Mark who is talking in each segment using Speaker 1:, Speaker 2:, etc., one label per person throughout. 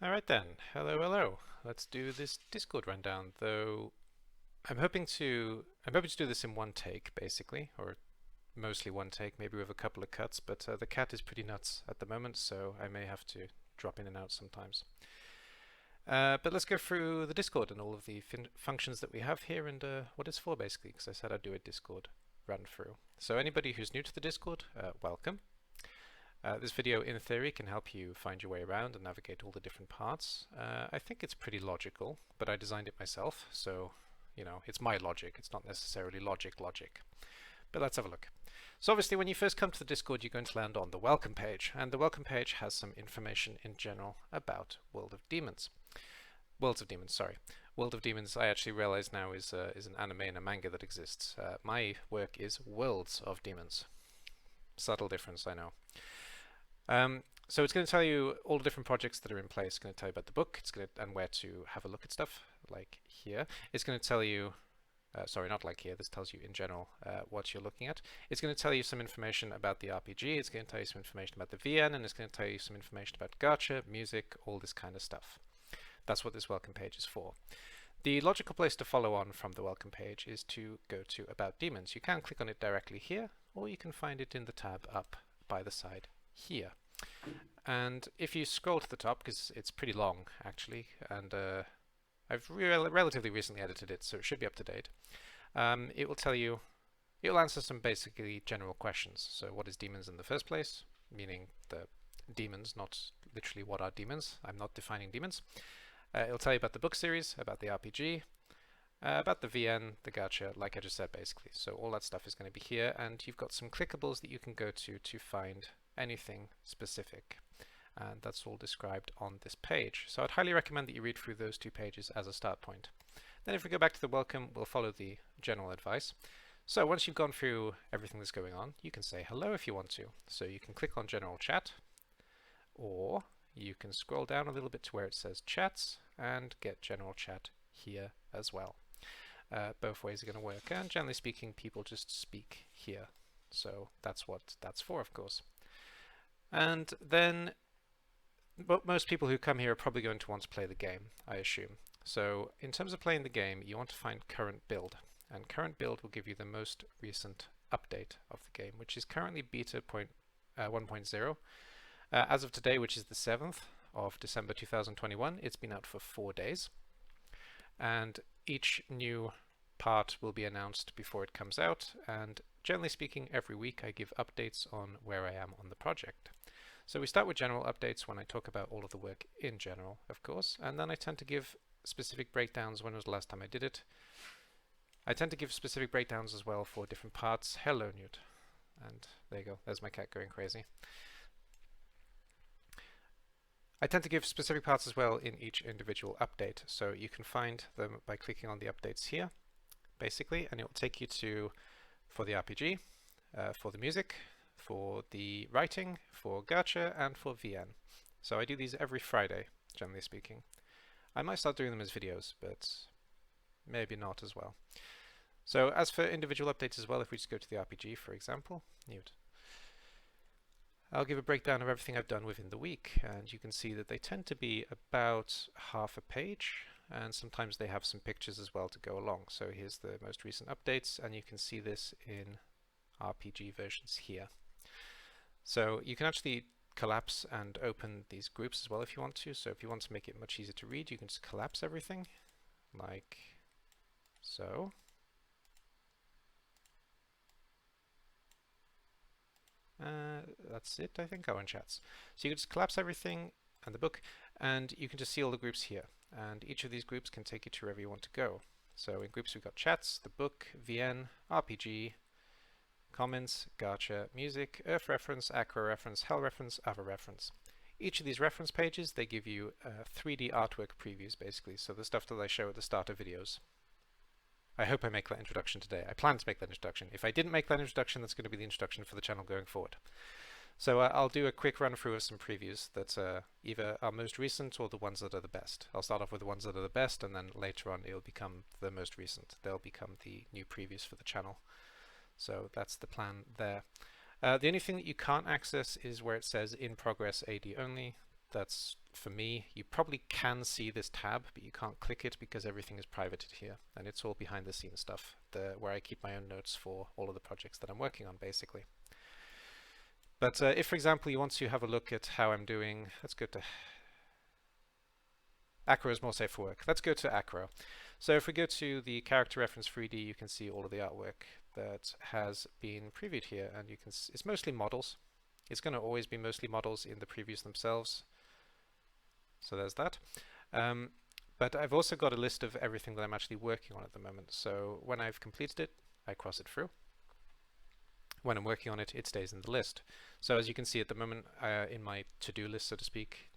Speaker 1: Alright then, hello. Let's do this Discord rundown, though I'm hoping to do this in one take, basically, or mostly one take, maybe with a couple of cuts, but the cat is pretty nuts at the moment, so I may have to drop in and out sometimes. But let's go through the Discord and all of the functions that we have here and what it's for, basically, because I said I'd do a Discord run through. So anybody who's new to the Discord, welcome. This video, in theory, can help you find your way around and navigate all the different parts. I think it's pretty logical, but I designed it myself, so, you know, it's my logic. It's not necessarily logic. But let's have a look. So obviously, when you first come to the Discord, you're going to land on the welcome page, and the welcome page has some information in general about World of Demons. Worlds of Demons, sorry. World of Demons, I actually realize now, is an anime and a manga that exists. My work is Worlds of Demons. Subtle difference, I know. So it's going to tell you all the different projects that are in place. It's going to tell you about the book, and where to have a look at stuff, like here. It's going to tell you, sorry, not like here, this tells you in general what you're looking at. It's going to tell you some information about the RPG, it's going to tell you some information about the VN, and it's going to tell you some information about gacha, music, all this kind of stuff. That's what this welcome page is for. The logical place to follow on from the welcome page is to go to About Demons. You can click on it directly here, or you can find it in the tab up by the side here. And if you scroll to the top, because it's pretty long actually, and I've relatively recently edited it, so it should be up to date, it will tell you, it will answer some basically general questions. So what is demons in the first place, meaning the demons, not literally what are demons. I'm not defining demons. It'll tell you about the book series, about the RPG, about the VN, the gacha, like I just said basically. So all that stuff is going to be here, and you've got some clickables that you can go to find anything specific, and that's all described on this page. So I'd highly recommend that you read through those two pages as a start point. Then if we go back to the welcome, we'll follow the general advice. So once you've gone through everything that's going on, you can say hello if you want to. So you can click on general chat, or you can scroll down a little bit to where it says chats and get general chat here as well. Both ways are going to work, and generally speaking, people just speak here. So that's what that's for, of course. And then most people who come here are probably going to want to play the game, I assume. So in terms of playing the game, you want to find current build, and current build will give you the most recent update of the game, which is currently beta 1.0. As of today, which is the 7th of December 2021, it's been out for 4 days, and each new part will be announced before it comes out, and generally speaking, every week I give updates on where I am on the project. So we start with general updates when I talk about all of the work in general, of course, and then I tend to give specific breakdowns. When was the last time I did it? I tend to give specific breakdowns as well for different parts. Hello, Newt. And there you go, there's my cat going crazy. I tend to give specific parts as well in each individual update, so you can find them by clicking on the updates here, basically, and it will take you to, for the RPG, for the music, for the writing, for gacha, and for VN. So I do these every Friday, generally speaking. I might start doing them as videos, but maybe not as well. So as for individual updates as well, if we just go to the RPG, for example, Newt, I'll give a breakdown of everything I've done within the week, and you can see that they tend to be about half a page, and sometimes they have some pictures as well to go along. So here's the most recent updates, and you can see this in RPG versions here. So you can actually collapse and open these groups as well if you want to. So if you want to make it much easier to read, you can just collapse everything, like so. That's it, I think. Oh, and chats. So you can just collapse everything and the book, and you can just see all the groups here. And each of these groups can take you to wherever you want to go. So in groups we've got chats, the book, VN, RPG, comments, gacha, music, Earth reference, Acro reference, Hell reference, Other reference. Each of these reference pages, they give you 3D artwork previews, basically. So the stuff that I show at the start of videos. I hope I make that introduction today. I plan to make that introduction. If I didn't make that introduction, that's going to be the introduction for the channel going forward. So I'll do a quick run through of some previews that either are most recent or the ones that are the best. I'll start off with the ones that are the best, and then later on it'll become the most recent. They'll become the new previews for the channel. So that's the plan there. The only thing that you can't access is where it says in progress AD only. That's for me, you probably can see this tab, but you can't click it because everything is privated here, and it's all behind the scenes stuff, where I keep my own notes for all of the projects that I'm working on, basically. But if, for example, you want to have a look at how I'm doing, let's go to Acro is more safe for work. Let's go to Acro. So if we go to the character reference 3D, you can see all of the artwork that has been previewed here, and you can it's mostly models. It's going to always be mostly models in the previews themselves. So there's that. But I've also got a list of everything that I'm actually working on at the moment. So when I've completed it, I cross it through. When I'm working on it, it stays in the list. So as you can see at the moment, in my to-do list, so to speak,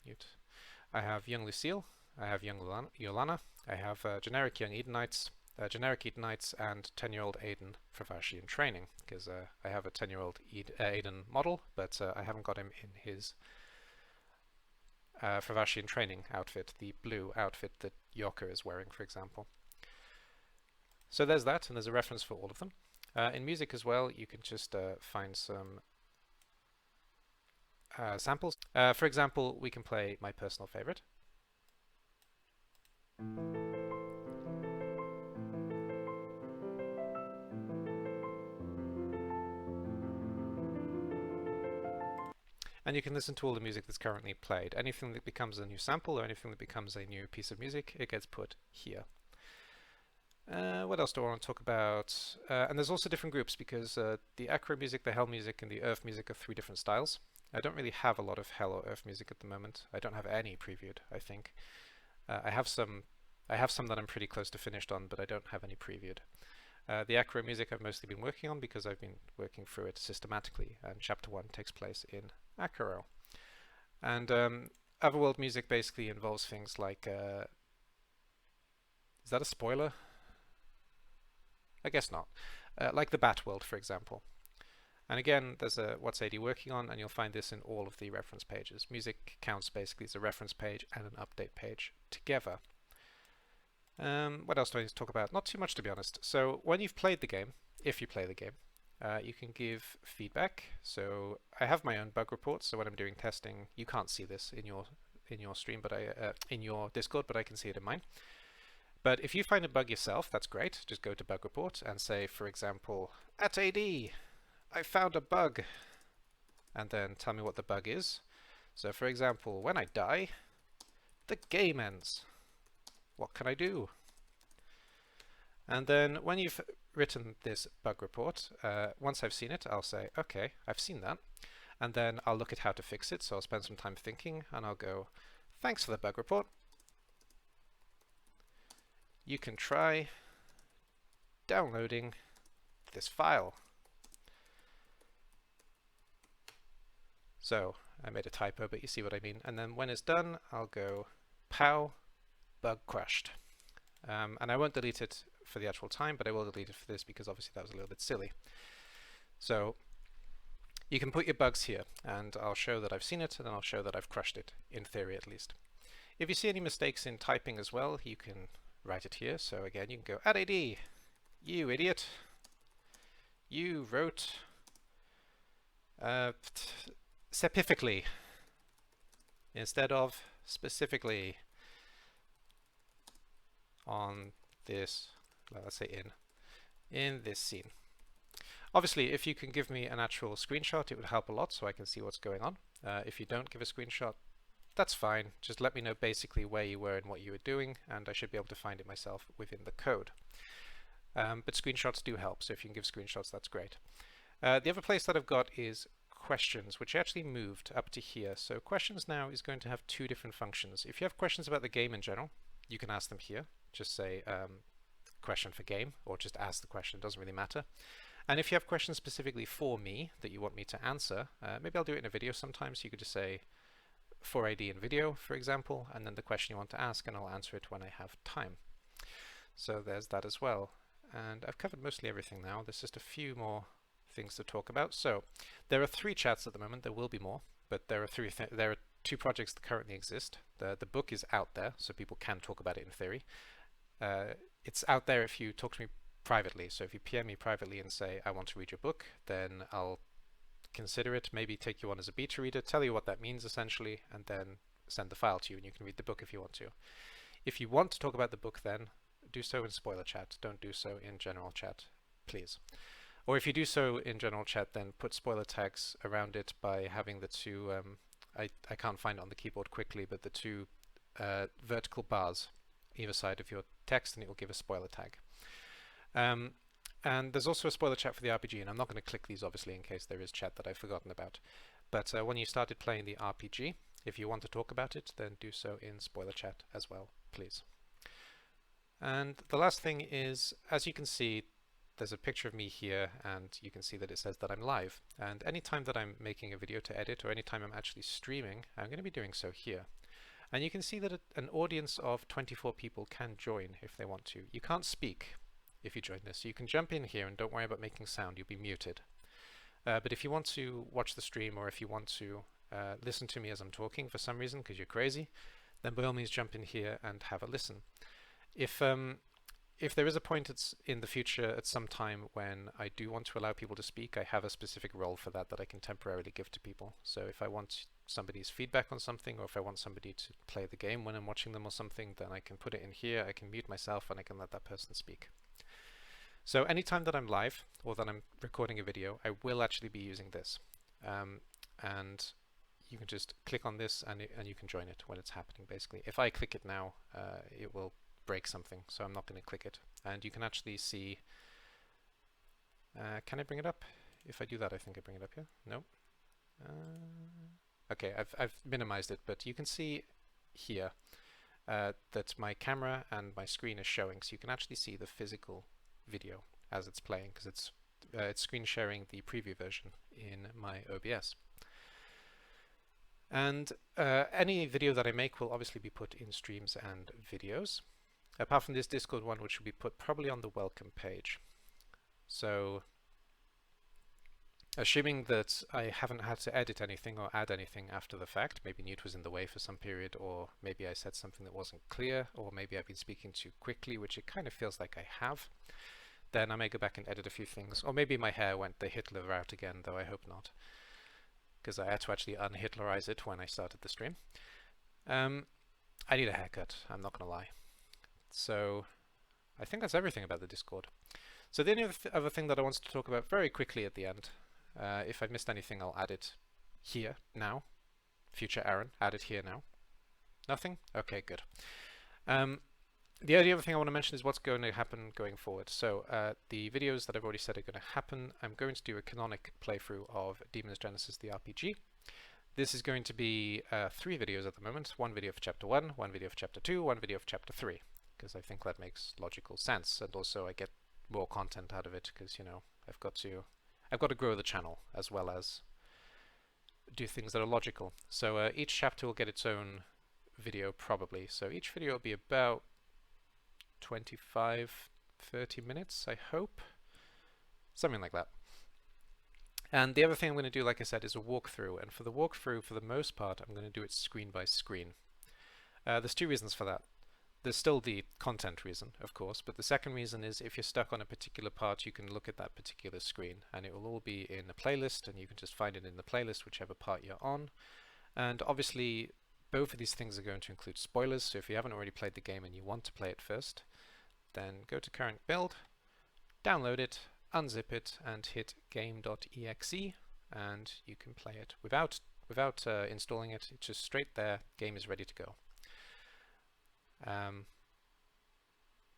Speaker 1: I have young Lucille, I have young Yolana, I have generic young Edenites, generic Edenites, and 10-year-old Aiden Fravashi in training, because I have a 10-year-old Aiden model, but I haven't got him in his Fravashi in training outfit, the blue outfit that Yoka is wearing, for example. So there's that, and there's a reference for all of them. In music as well, you can just find some samples. For example, we can play my personal favorite. And you can listen to all the music that's currently played. Anything that becomes a new sample or anything that becomes a new piece of music, it gets put here. What else do I want to talk about? And there's also different groups, because the Acro music, the Hell music, and the Earth music are 3 different styles. I don't really have a lot of Hell or Earth music at the moment. I don't have any previewed, I think. I have some that I'm pretty close to finished on, but I don't have any previewed. The Acro music I've mostly been working on because I've been working through it systematically, and Chapter 1 takes place in Acro. And Otherworld music basically involves things like... is that a spoiler? I guess not. Like the Batworld, for example. And again, there's a What's AD working on, and you'll find this in all of the reference pages. Music counts basically as a reference page and an update page together. What else do I need to talk about? Not too much, to be honest. So when you've played the game, if you play the game, you can give feedback. So I have my own bug reports. So when I'm doing testing, you can't see this in your stream, but in your Discord, but I can see it in mine. But if you find a bug yourself, that's great. Just go to bug report and say, for example, at AD, I found a bug, and then tell me what the bug is. So for example, when I die, the game ends. What can I do? And then when you've written this bug report, once I've seen it, I'll say, okay, I've seen that. And then I'll look at how to fix it. So I'll spend some time thinking, and I'll go, thanks for the bug report. You can try downloading this file. So I made a typo, but you see what I mean. And then when it's done, I'll go pow, bug crashed. And I won't delete it for the actual time, but I will delete it for this because obviously that was a little bit silly. So you can put your bugs here, and I'll show that I've seen it, and then I'll show that I've crushed it, in theory at least. If you see any mistakes in typing as well, you can write it here. So again, you can go add AD, you idiot, you wrote specifically instead of specifically on this, let's say in this scene. Obviously, if you can give me an actual screenshot, it would help a lot so I can see what's going on. If you don't give a screenshot, that's fine. Just let me know basically where you were and what you were doing, and I should be able to find it myself within the code. But screenshots do help, so if you can give screenshots, that's great. The other place that I've got is questions, which I actually moved up to here. So questions now is going to have 2 different functions. If you have questions about the game in general, you can ask them here. Just say question for game, or just ask the question, it doesn't really matter. And if you have questions specifically for me that you want me to answer, maybe I'll do it in a video sometimes. You could just say for AD in video, for example, and then the question you want to ask, and I'll answer it when I have time. So there's that as well. And I've covered mostly everything now. There's just a few more things to talk about. So there are 3 chats at the moment. There will be more, but there are 2 projects that currently exist. The book is out there, so people can talk about it in theory. It's out there if you talk to me privately. So if you PM me privately and say, I want to read your book, then I'll consider it, maybe take you on as a beta reader, tell you what that means essentially, and then send the file to you and you can read the book if you want to. If you want to talk about the book, then do so in spoiler chat. Don't do so in general chat, please. Or if you do so in general chat, then put spoiler tags around it by having the two, I can't find it on the keyboard quickly, but the two vertical bars either side of your text, and it will give a spoiler tag. And there's also a spoiler chat for the RPG, and I'm not going to click these obviously in case there is chat that I've forgotten about. But when you started playing the RPG, if you want to talk about it, then do so in spoiler chat as well, please. And the last thing is, as you can see, there's a picture of me here, and you can see that it says that I'm live. And anytime that I'm making a video to edit, or anytime I'm actually streaming, I'm going to be doing so here. And you can see that an audience of 24 people can join if they want to. You can't speak if you join this. So you can jump in here and don't worry about making sound, you'll be muted. But if you want to watch the stream, or if you want to listen to me as I'm talking for some reason because you're crazy, then by all means jump in here and have a listen. If there is a point in the future at some time when I do want to allow people to speak, I have a specific role for that I can temporarily give to people. So if I want somebody's feedback on something, or if I want somebody to play the game when I'm watching them or something, then I can put it in here, I can mute myself, and I can let that person speak. So anytime that I'm live or that I'm recording a video, I will actually be using this. And you can just click on this and you can join it when it's happening, basically. If I click it now, it will break something, so I'm not going to click it. And you can actually see, can I bring it up? If I do that, I think I bring it up here. No. Okay, I've minimized it, but you can see here that my camera and my screen is showing, so you can actually see the physical video as it's playing, because it's screen sharing the preview version in my OBS. And any video that I make will obviously be put in streams and videos, apart from this Discord one, which will be put probably on the welcome page. So assuming that I haven't had to edit anything or add anything after the fact, maybe Newt was in the way for some period, or maybe I said something that wasn't clear, or maybe I've been speaking too quickly, which it kind of feels like I have, then I may go back and edit a few things. Or maybe my hair went the Hitler route again, though I hope not, because I had to actually un-Hitlerize it when I started the stream. I need a haircut, I'm not going to lie. So I think that's everything about the Discord. So the only other thing that I wanted to talk about very quickly at the end, if I've missed anything, I'll add it here now. Future Aaron, add it here now. Nothing? Okay, good. The only other thing I want to mention is what's going to happen going forward. So the videos that I've already said are going to happen. I'm going to do a canonic playthrough of Demon's Genesis the RPG. This is going to be 3 videos at the moment. 1 video for Chapter 1, 1 video for Chapter 2, 1 video for Chapter 3, because I think that makes logical sense, and also I get more content out of it because, you know, I've got to grow the channel as well as do things that are logical. So each chapter will get its own video probably. So each video will be about 25-30 minutes, I hope, something like that. And the other thing I'm going to do, like I said, is a walkthrough, and for the walkthrough, for the most part, I'm going to do it screen by screen. There's 2 reasons for that. There's still the content reason, of course, but the second reason is if you're stuck on a particular part, you can look at that particular screen, and it will all be in a playlist, and you can just find it in the playlist, whichever part you're on. And obviously, both of these things are going to include spoilers, so if you haven't already played the game and you want to play it first, then go to current build, download it, unzip it, and hit game.exe, and you can play it without installing it. It's just straight there, game is ready to go.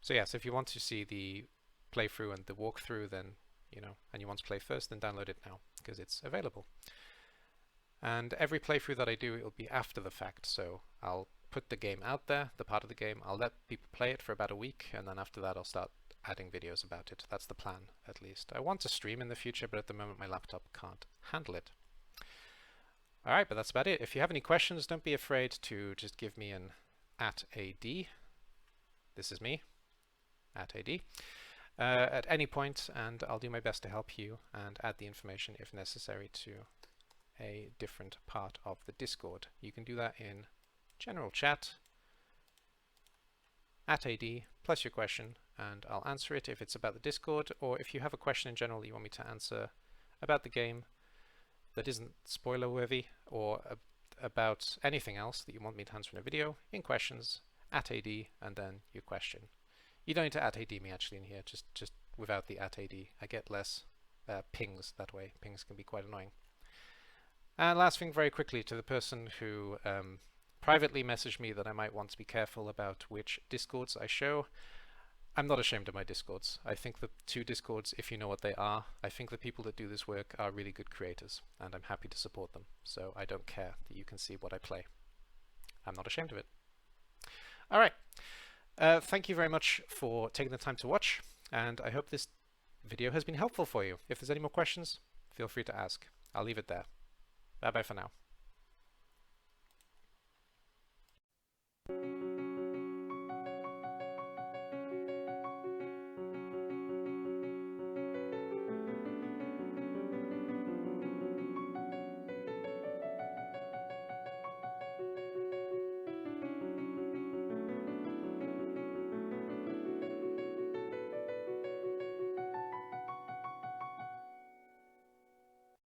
Speaker 1: So yeah, so if you want to see the playthrough and the walkthrough, then, you know, and you want to play first, then download it now, because it's available. And every playthrough that I do, it'll be after the fact, so I'll put the game out there, the part of the game, I'll let people play it for about a week, and then after that I'll start adding videos about it. That's the plan, at least. I want to stream in the future, but at the moment my laptop can't handle it. Alright, but that's about it. If you have any questions, don't be afraid to just give me an @AD. This is me, @AD. At any point, and I'll do my best to help you and add the information if necessary to a different part of the Discord. You can do that in general chat, @AD, plus your question, and I'll answer it if it's about the Discord, or if you have a question in general you want me to answer about the game that isn't spoiler worthy, or about anything else that you want me to answer in a video in questions @AD and then your question. You don't need to @AD me actually in here, just without the @AD. I get less pings that way. Pings can be quite annoying. And last thing, very quickly, to the person who privately messaged me that I might want to be careful about which Discords I show. I'm not ashamed of my Discords. I think the 2 Discords, if you know what they are, I think the people that do this work are really good creators, and I'm happy to support them. So I don't care that you can see what I play. I'm not ashamed of it. All right. Thank you very much for taking the time to watch, and I hope this video has been helpful for you. If there's any more questions, feel free to ask. I'll leave it there. Bye-bye for now.